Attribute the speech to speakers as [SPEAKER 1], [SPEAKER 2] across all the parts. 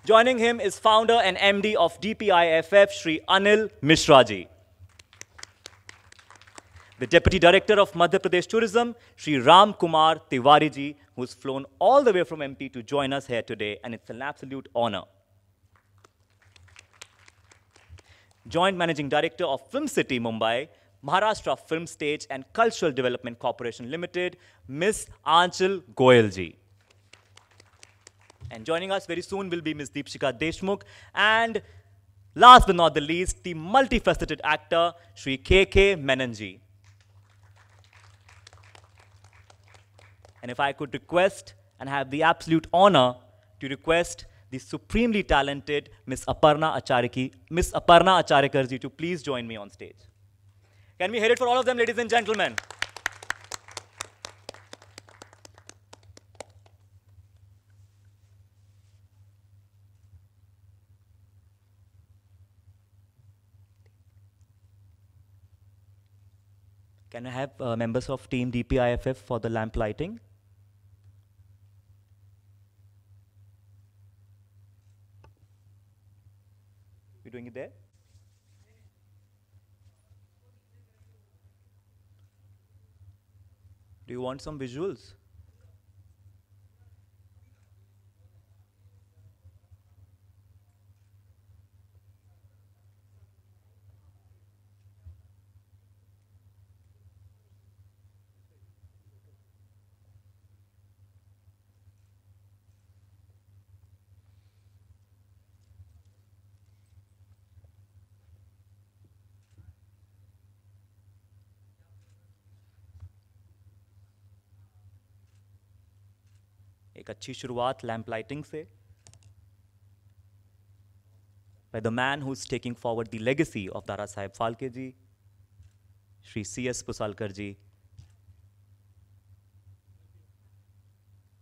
[SPEAKER 1] Joining him is founder and MD of DPIFF, Shri Anil Mishra ji. The Deputy Director of Madhya Pradesh Tourism, Shri Ram Kumar Tiwari ji, who's flown all the way from MP to join us here today, and it's an absolute honor. Joint Managing Director of Film City, Mumbai, Maharashtra Film Stage and Cultural Development Corporation Limited, Ms. Aanchal Goyal ji. And joining us very soon will be Ms. Deepshika Deshmukh. And last but not the least, the multifaceted actor, Shri K.K. Menon ji. And if I could request and have the absolute honor to request the supremely talented Ms. Aparna Acharikar ji to please join me on stage. Can we hear it for all of them, ladies and gentlemen? Can I have members of Team DPIFF for the lamp lighting? You doing it there? Do you want some visuals? एक अच्छी शुरुआत lamp lighting से by the man who's taking forward the legacy of Dara Saheb Phalke ji, Shri C.S. Pusalkar ji.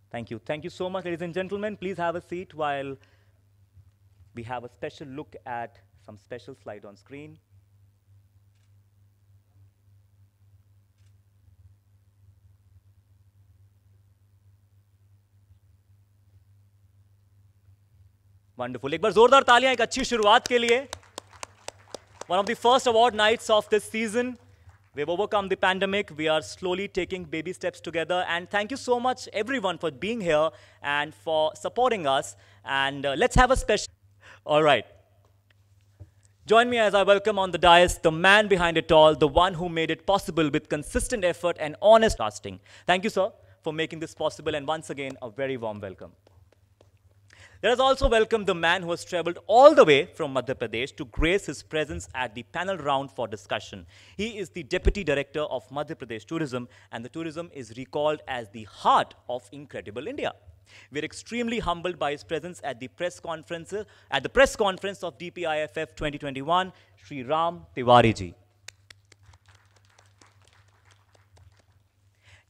[SPEAKER 1] Thank you. Thank you so much, ladies and gentlemen. Please have a seat while we have a special look at some special slide on screen. Wonderful. एक बार जोरदार तालियां एक अच्छी शुरुआत के लिए. One of the first award nights of this season. We've overcome the pandemic. We are slowly taking baby steps together. And thank you so much, everyone, for being here and for supporting us. And let's have a special... All right. Join me as I welcome on the dais the man behind it all, the one who made it possible with consistent effort and honest casting. Thank you, sir, for making this possible. And once again, a very warm welcome. Let us also welcome the man who has traveled all the way from Madhya Pradesh to grace his presence at the panel round for discussion. He is the Deputy Director of Madhya Pradesh Tourism, and the tourism is recalled as the heart of Incredible India. We are extremely humbled by his presence at the press conference of DPIFF 2021, Shri Ram Tiwari ji.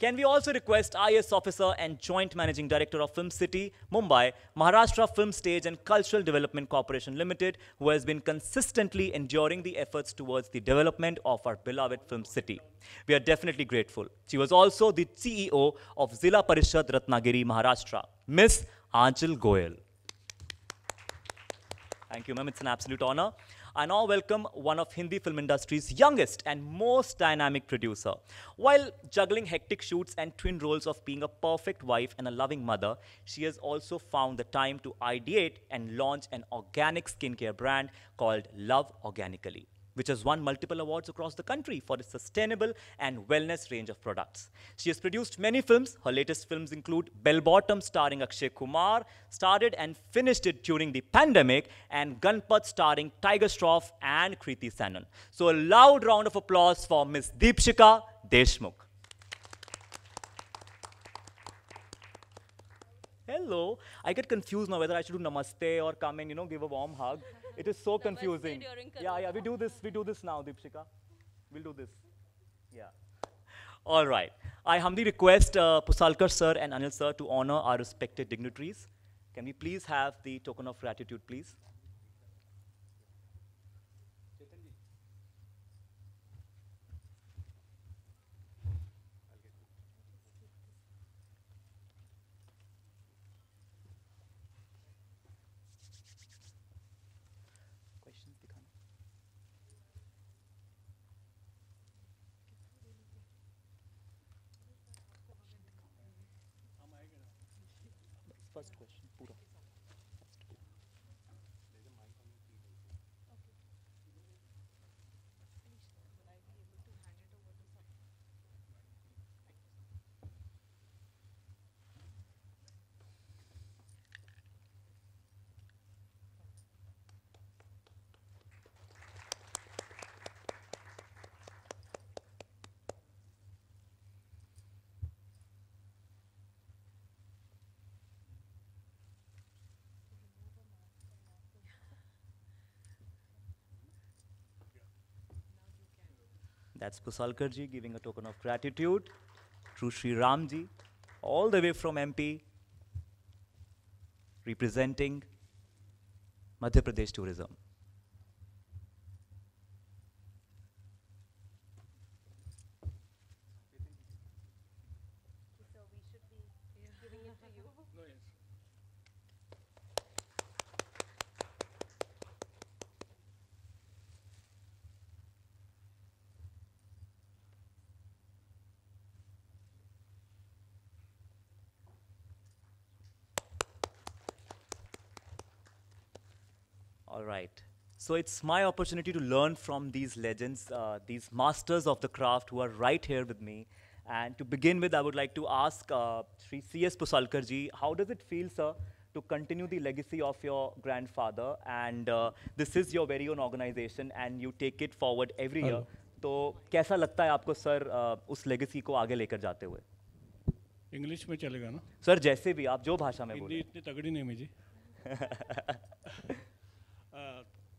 [SPEAKER 1] Can we also request IAS Officer and Joint Managing Director of Film City, Mumbai, Maharashtra Film Stage and Cultural Development Corporation Limited, who has been consistently enduring the efforts towards the development of our beloved Film City. We are definitely grateful. She was also the CEO of Zilla Parishad Ratnagiri, Maharashtra, Ms. Aanchal Goyal. Thank you, ma'am. It's an absolute honor. I now welcome one of Hindi film industry's youngest and most dynamic producer. While juggling hectic shoots and twin roles of being a perfect wife and a loving mother, she has also found the time to ideate and launch an organic skincare brand called Love Organically, which has won multiple awards across the country for its sustainable and wellness range of products. She has produced many films. Her latest films include Bell Bottom starring Akshay Kumar, started and finished it during the pandemic, and Ganpat starring Tiger Shroff and Kriti Sanon. So a loud round of applause for Ms. Deepshika Deshmukh. Hello. I get confused now whether I should do namaste or come and, give a warm hug. It is so confusing. Yeah, we do this now, Deepshika. We'll do this. Yeah. All right. I humbly request Pusalkar sir and Anil sir to honor our respected dignitaries. Can we please have the token of gratitude, please? first question. Pura. That's Pusalkar ji giving a token of gratitude to Sri Ram ji, all the way from MP, representing Madhya Pradesh tourism.
[SPEAKER 2] So we should be giving it to you.
[SPEAKER 1] All right. So it's my opportunity to learn from these legends, these masters of the craft who are right here with me. And to begin with, I would like to ask Sri C.S. Pusalkar ji, how does it feel, sir, to continue the legacy of your grandfather? And this is your very own organization and you take it forward every year. तो कैसा लगता है आपको sir उस legacy को आगे लेकर जाते हुए?
[SPEAKER 3] इंग्लिश में चलेगा ना?
[SPEAKER 1] सर जैसे भी आप जो भाषा में
[SPEAKER 3] हिंदी
[SPEAKER 1] बोलें.
[SPEAKER 3] इतनी तगड़ी नहीं मुझे.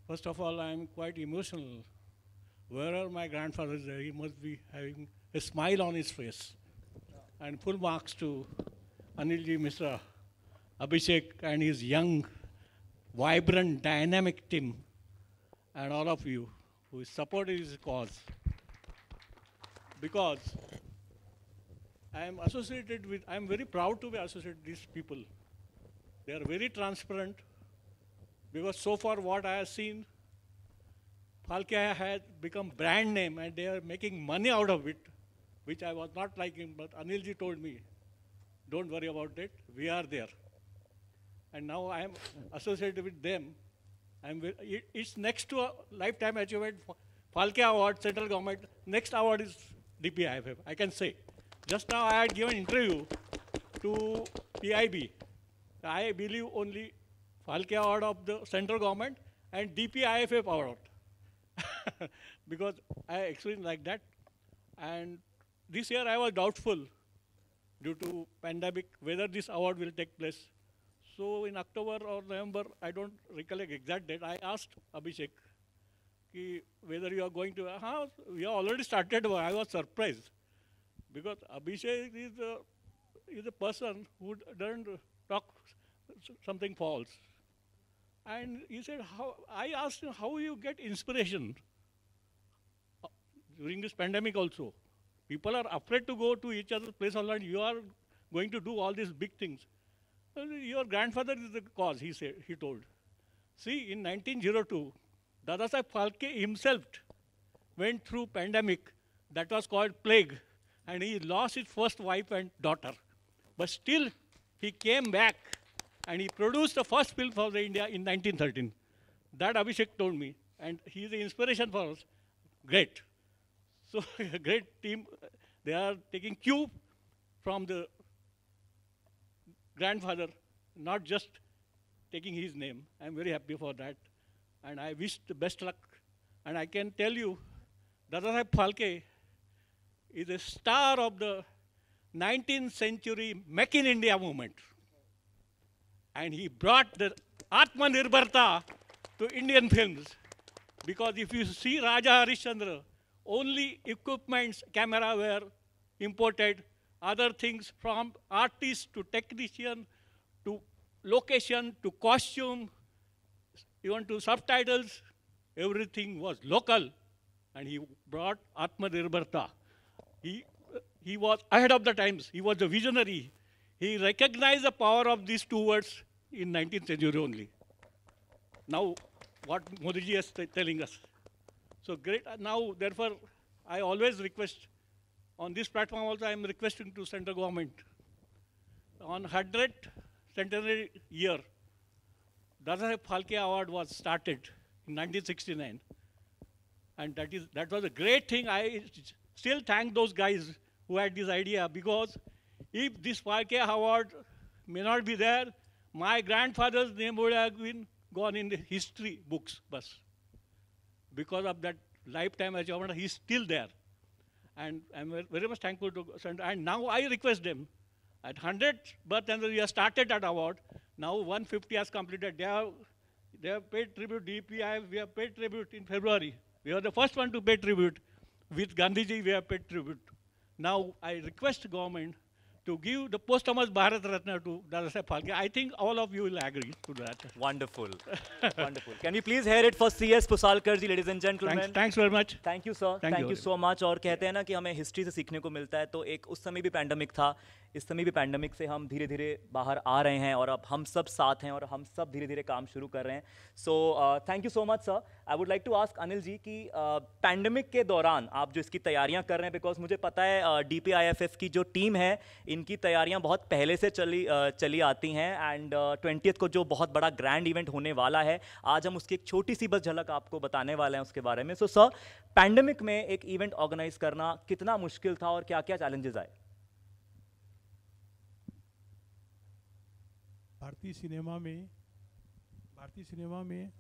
[SPEAKER 3] First of all, I am quite emotional. Wherever my grandfather is there, he must be having a smile on his face. And full marks to Anilji Mishra, Abhishek and his young, vibrant, dynamic team, and all of you who supported his cause. Because I am associated with, I am very proud to be associated with these people. They are very transparent, because so far what I have seen, Phalke has become brand name and they are making money out of it, which I was not liking, but Anilji told me, don't worry about it, we are there. And now I am associated with them. It's next to a lifetime achievement, Phalke Award, central government, next award is DPIFF, I can say. Just now I had given interview to PIB. I believe only Phalke Award of the central government and DPIFF award. Because I experienced like that. And this year I was doubtful due to pandemic whether this award will take place. So in October or November, I don't recollect exact date, I asked Abhishek whether you are going to, we have already started, I was surprised. Because Abhishek is a person who doesn't talk something false. And he said, I asked him, how you get inspiration during this pandemic also? People are afraid to go to each other's place online. You are going to do all these big things. Your grandfather is the cause, he said, he told. See, in 1902, Dadasaheb Phalke himself went through pandemic that was called plague, and he lost his first wife and daughter. But still, he came back and he produced the first film for the India in 1913. That Abhishek told me, and he is the inspiration for us. Great. So, a great team. They are taking cue from the grandfather, not just taking his name. I'm very happy for that. And I wish the best luck. And I can tell you, Dadasaheb Phalke is a star of the 19th century Make in India movement. And he brought the Atmanirbharta to Indian films. Because if you see Raja Harishchandra, only equipments, camera were imported, other things from artist to technician to location to costume, even to subtitles, everything was local. And he brought Atmanirbharta. He was ahead of the times. He was a visionary. He recognized the power of these two words in 19th century only. Now, what Modi ji is telling us. So great. Now, therefore, I always request, on this platform also I am requesting to central government, on 100th centenary year, Dadasaheb Phalke Award was started in 1969. And that was a great thing. I still thank those guys who had this idea, because if this Phalke Award may not be there, my grandfather's name would have been gone in the history books. Bas. Because of that lifetime achievement, he's still there. And I'm very much thankful to Center. And now I request them, at 100th birth anniversary, we have started that award. Now 150 has completed. They have paid tribute. DPI, we have paid tribute in February. We were the first one to pay tribute. With Gandhiji, we have paid tribute. Now I request government to give the posthumous Bharat Ratna to Dadasaheb Phalke. I think all of you will agree to that.
[SPEAKER 1] Wonderful. Wonderful. Can we please hear it for CS Pusalkar ji, ladies and gentlemen?
[SPEAKER 3] Thanks very much.
[SPEAKER 1] Thank you, sir. Thank you so much. और कहते हैं ना कि हमें history से सीखने को मिलता है, तो एक उस समय भी पैंडमिक था, इस समय भी पैंडमिक से हम धीरे धीरे बाहर आ रहे हैं और अब हम सब साथ हैं और हम सब धीरे धीरे काम शुरू कर रहे हैं. So thank you so much sir. I would like to ask Anil ji कि पैंडमिक के दौरान आप जो इसकी तैयारियां कर रहे हैं, बिकॉज मुझे पता है DPIFF की जो टीम है, इनकी तैयारियां बहुत पहले से चली आती हैं, एंड 20th को जो बहुत बड़ा ग्रैंड इवेंट होने वाला है, आज हम उसकी एक छोटी सी बस झलक आपको बताने वाले हैं उसके बारे में. सो सर, पैंडमिक में एक इवेंट ऑर्गेनाइज करना कितना मुश्किल था और क्या क्या चैलेंजेस आए?
[SPEAKER 4] भारतीय सिनेमा में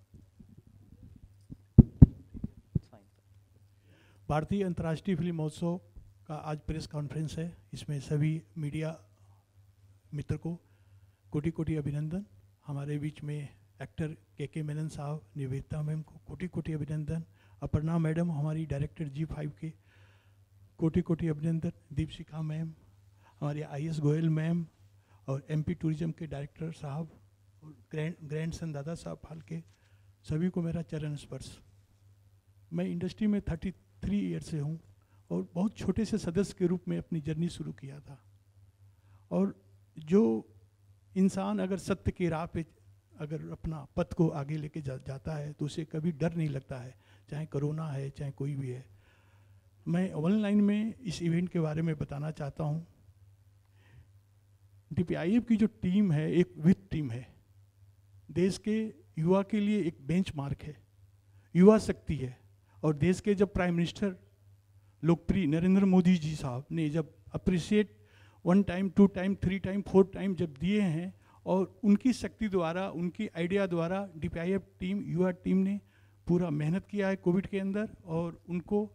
[SPEAKER 4] भारतीय अंतर्राष्ट्रीय फिल्म महोत्सव का आज प्रेस कॉन्फ्रेंस है. इसमें सभी मीडिया मित्र को कोटि कोटि अभिनंदन. हमारे बीच में एक्टर के मेनन साहब, निवेदिता मैम को कोटि कोटि अभिनंदन. अपर्णा मैडम हमारी डायरेक्टर G5 के कोटि कोटि अभिनंदन. दीपशिखा मैम, हमारी IS गोयल मैम और MP टूरिज्म के डायरेक्टर साहब और ग्रैंड सन दादा साहब फाल्के, सभी को मेरा चरण स्पर्श. मैं इंडस्ट्री में 33 ईयर से हूँ और बहुत छोटे से सदस्य के रूप में अपनी जर्नी शुरू किया था. और जो इंसान अगर सत्य की राह पे अगर अपना पथ को आगे लेके जाता है तो उसे कभी डर नहीं लगता है, चाहे कोरोना है चाहे कोई भी है. मैं ऑनलाइन में इस इवेंट के बारे में बताना चाहता हूँ. DPIF की जो टीम है एक विद टीम है. देश के युवा के लिए एक बेंचमार्क है, युवा शक्ति है. और देश के जब प्राइम मिनिस्टर लोकप्रिय नरेंद्र मोदी जी साहब ने जब appreciate 1 time 2 time 3 time 4 time जब दिए हैं, और उनकी शक्ति द्वारा, उनकी आइडिया द्वारा DPIF टीम, युवा टीम ने पूरा मेहनत किया है कोविड के अंदर. और उनको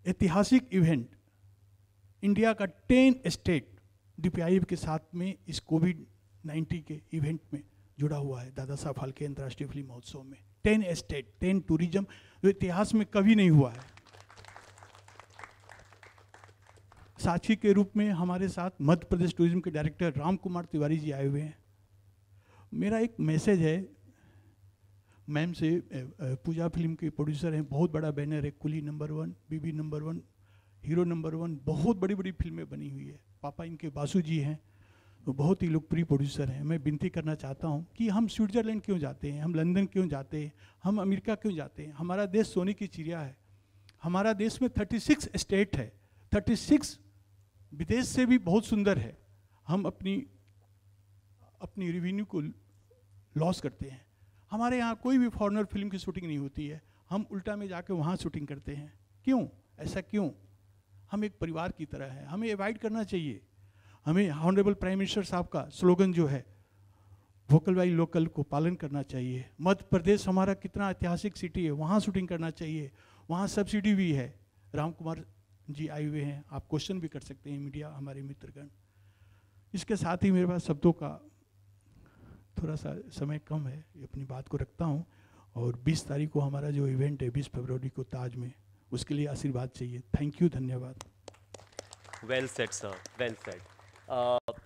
[SPEAKER 4] ऐतिहासिक इवेंट, इंडिया का 10 स्टेट DPIF के साथ में इस कोविड-19 के इवेंट में जुड़ा हुआ है. दादा साहब फाल्के अंतर्राष्ट्रीय फिल्म महोत्सव में 10 स्टेट, 10 टूरिज्म, जो इतिहास में कभी नहीं हुआ है. साक्षी के रूप में हमारे साथ मध्य प्रदेश टूरिज्म के डायरेक्टर राम कुमार तिवारी जी आए हुए हैं. मेरा एक मैसेज है मैम से. पूजा फिल्म के प्रोड्यूसर हैं, बहुत बड़ा बैनर है, कुली नंबर 1, बीबी नंबर 1, हीरो नंबर 1, बहुत बड़ी बड़ी फिल्में बनी हुई है. पापा इनके बासु जी हैं, वो बहुत ही लोकप्रिय प्रोड्यूसर हैं. मैं विनती करना चाहता हूं कि हम स्विट्जरलैंड क्यों जाते हैं, हम लंदन क्यों जाते हैं, हम अमेरिका क्यों जाते हैं? हमारा देश सोने की चिड़िया है. हमारा देश में 36 स्टेट है, 36 विदेश से भी बहुत सुंदर है. हम अपनी रेवेन्यू को लॉस करते हैं. हमारे यहाँ कोई भी फॉरेनर फिल्म की शूटिंग नहीं होती है, हम उल्टा में जाके वहाँ शूटिंग करते हैं. क्यों? ऐसा क्यों? हम एक परिवार की तरह हैं, हमें अवॉइड करना चाहिए. हमें ऑनरेबल प्राइम मिनिस्टर साहब का स्लोगन जो है वोकल बाई लोकल को पालन करना चाहिए. मध्य प्रदेश हमारा कितना ऐतिहासिक सिटी है, वहाँ शूटिंग करना चाहिए. वहाँ सब्सिडी भी है. राम कुमार जी आए हुए हैं, आप क्वेश्चन भी कर सकते हैं मीडिया, हमारे मित्रगण. इसके साथ ही मेरे पास शब्दों का थोड़ा सा समय कम है, अपनी बात को रखता हूँ. और 20 तारीख को हमारा जो इवेंट है 20 फरवरी को ताज में, उसके लिए आशीर्वाद चाहिए. थैंक यू, धन्यवाद.
[SPEAKER 1] Well said sir, well said.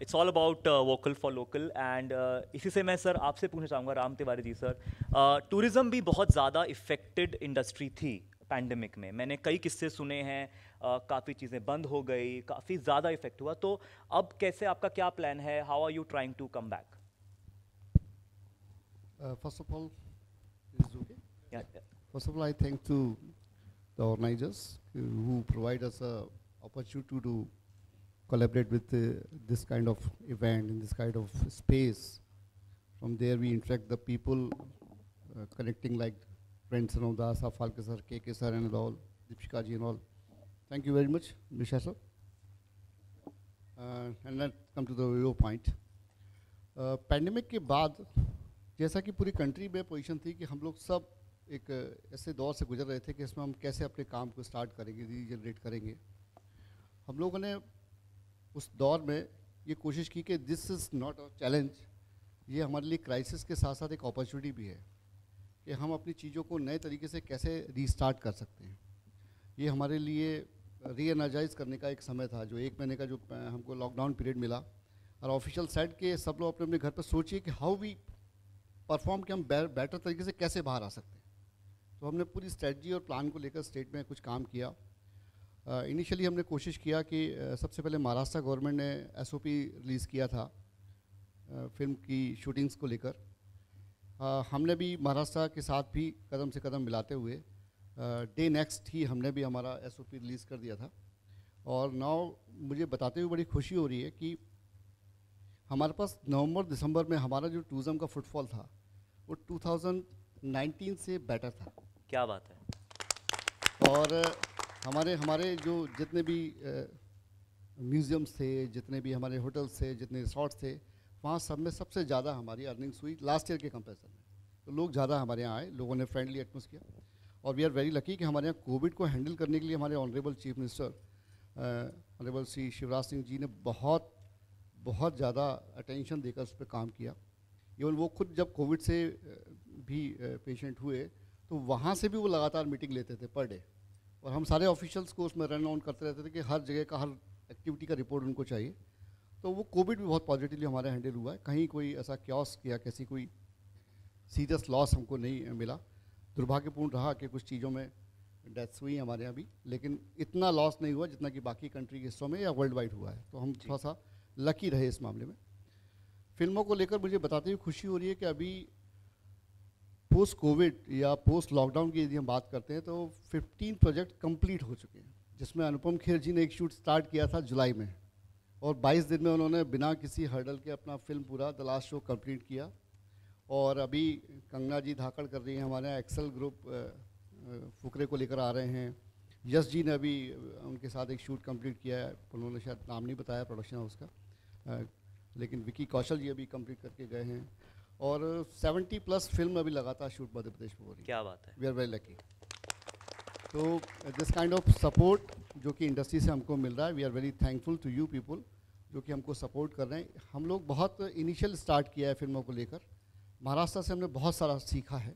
[SPEAKER 1] It's all about vocal for local. And इसी से मैं सर आपसे पूछना चाहूँगा, राम तिवारी जी सर, टूरिज़्म भी बहुत ज़्यादा इफ़ेक्टेड इंडस्ट्री थी पैंडमिक में. मैंने कई किस्से सुने हैं, काफ़ी चीज़ें बंद हो गई, काफ़ी ज़्यादा इफेक्ट हुआ. तो अब कैसे, आपका क्या प्लान है? How are you trying to come back?
[SPEAKER 5] First of all, is it okay?
[SPEAKER 1] Yeah.
[SPEAKER 5] First of all, I thank to the organizers who provide us a opportunity to collaborate with this kind of event in this kind of space. From there we interact the people, connecting like friends and all, Asaf Falke sir, KK sir and all, Deepshika ji and all. Thank you very much, Misha sir. And let's come to the real point. Pandemic के बाद जैसा कि पूरी country में position थी कि हम लोग सब एक ऐसे दौर से गुजर रहे थे कि इसमें हम कैसे अपने काम को स्टार्ट करेंगे, रीजनरेट करेंगे। हम लोगों ने उस दौर में ये कोशिश की कि this is not a challenge, ये हमारे लिए क्राइसिस के साथ साथ एक अपॉर्चुनिटी भी है कि हम अपनी चीज़ों को नए तरीके से कैसे रीस्टार्ट कर सकते हैं। ये हमारे लिए रीएनर्जाइज करने का एक समय था, जो 1 महीने का जो हमको लॉकडाउन पीरियड मिला, और ऑफिशियल साइड के सब लोग अपने अपने घर पर सोचिए कि हाउ वी परफॉर्म कि हम बेटर तरीके से कैसे बाहर आ सकते हैं। तो हमने पूरी स्ट्रेटजी और प्लान को लेकर स्टेट में कुछ काम किया। इनिशियली हमने कोशिश किया कि सबसे पहले महाराष्ट्र गवर्नमेंट ने एसओपी रिलीज़ किया था फिल्म की शूटिंग्स को लेकर। हमने भी महाराष्ट्र के साथ भी कदम से कदम मिलाते हुए डे नेक्स्ट ही हमने भी हमारा एसओपी रिलीज़ कर दिया था। और नाउ मुझे बताते हुए बड़ी खुशी हो रही है कि हमारे पास नवंबर दिसंबर में हमारा जो टूरिज़्म का फुटफॉल था वो 2019 से बेटर था।
[SPEAKER 1] क्या बात है।
[SPEAKER 5] और हमारे जो जितने भी म्यूज़ियम्स थे, जितने भी हमारे होटल्स थे, जितने रिसॉर्ट्स थे, वहाँ सब में सबसे ज़्यादा हमारी अर्निंग्स हुई लास्ट ईयर के कंपैरिजन में। तो लोग ज़्यादा हमारे यहाँ आए, लोगों ने फ्रेंडली एटमॉस्फेयर किया। और वी आर वेरी लकी कि हमारे यहाँ कोविड को हैंडल करने के लिए हमारे honourable chief minister honourable Shri Shivraj Singh ji ने बहुत ज़्यादा अटेंशन देकर उस पर काम किया। इवन वो खुद जब कोविड से भी पेशेंट हुए तो वहाँ से भी वो लगातार मीटिंग लेते थे पर डे, और हम सारे ऑफिशियल्स को उसमें रन ऑन करते रहते थे कि हर जगह का हर एक्टिविटी का रिपोर्ट उनको चाहिए। तो वो कोविड भी बहुत पॉजिटिवली हमारे हैंडल हुआ है। कहीं कोई ऐसा क्योस या कैसी कोई सीरियस लॉस हमको नहीं मिला। दुर्भाग्यपूर्ण रहा कि कुछ चीज़ों में डेथ्स हुई हमारे यहाँ भी, लेकिन इतना लॉस नहीं हुआ जितना कि बाकी कंट्री के हिस्सों में या वर्ल्ड वाइड हुआ है। तो हम थोड़ा सा लकी रहे इस मामले में। फिल्मों को लेकर मुझे बताते हुए खुशी हो रही है कि अभी पोस्ट कोविड या पोस्ट लॉकडाउन की यदि हम बात करते हैं तो 15 प्रोजेक्ट कंप्लीट हो चुके हैं, जिसमें अनुपम खेर जी ने एक शूट स्टार्ट किया था जुलाई में, और 22 दिन में उन्होंने बिना किसी हर्डल के अपना फिल्म पूरा द लास्ट शो कंप्लीट किया। और अभी कंगना जी धाकड़ कर रही हैं, हमारे यहाँ एक्सेल ग्रुप फुकरे को लेकर आ रहे हैं। यश जी ने अभी उनके साथ एक शूट कंप्लीट किया है, उन्होंने शायद नाम नहीं बताया प्रोडक्शन हाउस का, लेकिन विकी कौशल जी अभी कंप्लीट करके गए हैं। और 70+ फिल्म अभी लगातार शूट मध्य प्रदेश में हो रही है।
[SPEAKER 1] क्या बात है।
[SPEAKER 5] We are very lucky. तो दिस काइंड ऑफ सपोर्ट जो कि इंडस्ट्री से हमको मिल रहा है, we are very thankful to you people जो कि हमको सपोर्ट कर रहे हैं। हम लोग बहुत इनिशियल स्टार्ट किया है फिल्मों को लेकर। महाराष्ट्र से हमने बहुत सारा सीखा है।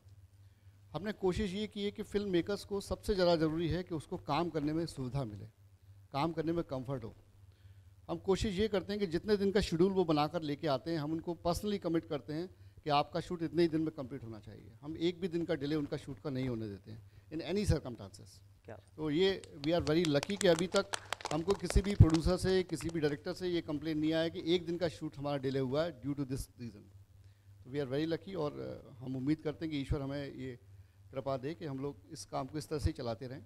[SPEAKER 5] हमने कोशिश ये की है कि फिल्म मेकर्स को सबसे ज़्यादा ज़रूरी है कि उसको काम करने में सुविधा मिले, काम करने में कंफर्ट हो। हम कोशिश ये करते हैं कि जितने दिन का शेड्यूल वो बनाकर लेके आते हैं, हम उनको पर्सनली कमिट करते हैं कि आपका शूट इतने ही दिन में कंप्लीट होना चाहिए। हम एक भी दिन का डिले उनका शूट का नहीं होने देते हैं इन एनी सर्कमस्टांसेस। तो ये वी आर वेरी लकी कि अभी तक हमको किसी भी प्रोड्यूसर से, किसी भी डायरेक्टर से ये कंप्लेन नहीं आया कि एक दिन का शूट हमारा डिले हुआ है ड्यू टू दिस रीज़न। तो वी आर वेरी लकी, और हम उम्मीद करते हैं कि ईश्वर हमें ये कृपा दे कि हम लोग इस काम को इस तरह से ही चलाते रहें।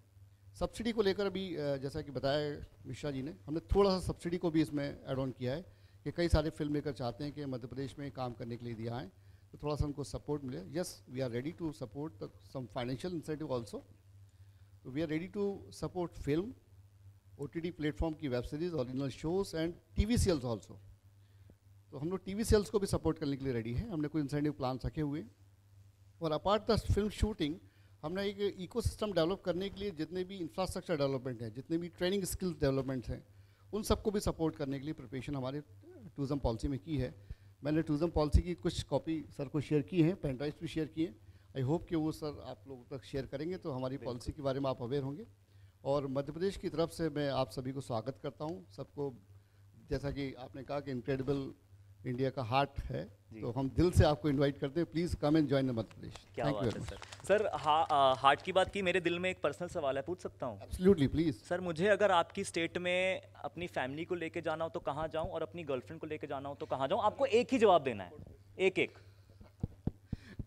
[SPEAKER 5] सब्सिडी को लेकर अभी जैसा कि बताया मिश्रा जी ने, हमने थोड़ा सा सब्सिडी को भी इसमें ऐड ऑन किया है कि कई सारे फिल्म मेकर चाहते हैं कि मध्य प्रदेश में काम करने के लिए दिया आएँ, तो थोड़ा सा उनको सपोर्ट मिले। Yes, we are ready to support some financial incentive also. तो we are ready to support film, OTT platform की web series, original shows and TV serials also. तो हम लोग TV सीरियल्स को भी सपोर्ट करने के लिए रेडी हैं। हमने कोई इंसेंटिव प्लान रखे हुए। और अपार्ट द फिल्म शूटिंग, हमने एक इकोसिस्टम डेवलप करने के लिए जितने भी इंफ्रास्ट्रक्चर डेवलपमेंट है, जितने भी ट्रेनिंग स्किल्स डेवलपमेंट हैं, उन सबको भी सपोर्ट करने के लिए प्रिपरेशन हमारे टूरिज्म पॉलिसी में की है। मैंने टूरिज्म पॉलिसी की कुछ कॉपी सर को शेयर की हैं, पेन ड्राइव्स भी शेयर किए हैं। आई होप कि वो सर आप लोगों तक शेयर करेंगे तो हमारी पॉलिसी के बारे में आप अवेयर होंगे। और मध्य प्रदेश की तरफ से मैं आप सभी को स्वागत करता हूँ। सबको, जैसा कि आपने कहा कि इनक्रेडिबल इंडिया का हार्ट है, तो हम दिल से आपको इनवाइट करते हैं। Please come and join the Madhya Pradesh.
[SPEAKER 1] क्या बात है सर। हार्ट की बात की, मेरे दिल में एक पर्सनल सवाल है, पूछ सकता हूँ?
[SPEAKER 5] Absolutely, please.
[SPEAKER 1] सर, मुझे अगर आपकी स्टेट में अपनी फैमिली को लेके जाना हो तो कहाँ जाऊँ, और अपनी गर्लफ्रेंड को लेके जाना हो तो कहाँ जाऊँ? आपको एक ही जवाब देना है, एक।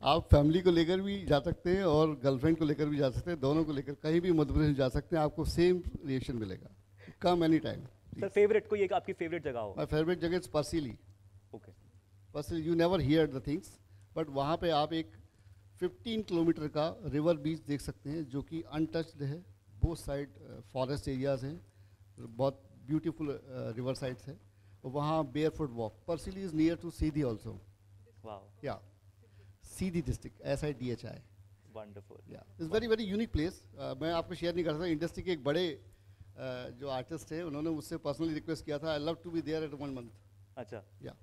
[SPEAKER 5] आप फैमिली को लेकर भी जा सकते हैं और गर्लफ्रेंड को लेकर भी जा सकते हैं, दोनों को लेकर कहीं भी मध्य प्रदेश जा सकते हैं, आपको सेम रिएक्शन मिलेगा। Come any time.
[SPEAKER 1] Sir favourite कोई एक आपकी फेवरेट जगह हो?
[SPEAKER 5] माय फेवरेट जगह is Parsili.
[SPEAKER 1] Okay.
[SPEAKER 5] Parsili you never hear the things, but वहाँ पे आप एक 15 किलोमीटर का रिवर बीच देख सकते हैं जो कि अनटच्ड है. बोथ साइड फॉरेस्ट एरियाज हैं, बहुत ब्यूटीफुल रिवर साइड्स है. और वहाँ barefoot walk. Parsili is near to Sidhi also.
[SPEAKER 1] Wow.
[SPEAKER 5] Yeah Sidhi district, SIDHI.
[SPEAKER 1] Wonderful.
[SPEAKER 5] Yeah it's very very unique place. मैं आपको शेयर नहीं कर सकता. इंडस्ट्री के एक बड़े जो आर्टिस्ट हैं उन्होंने मुझसे पर्सनली रिक्वेस्ट किया था, I love to be there at 1 month.
[SPEAKER 1] अच्छा.
[SPEAKER 5] या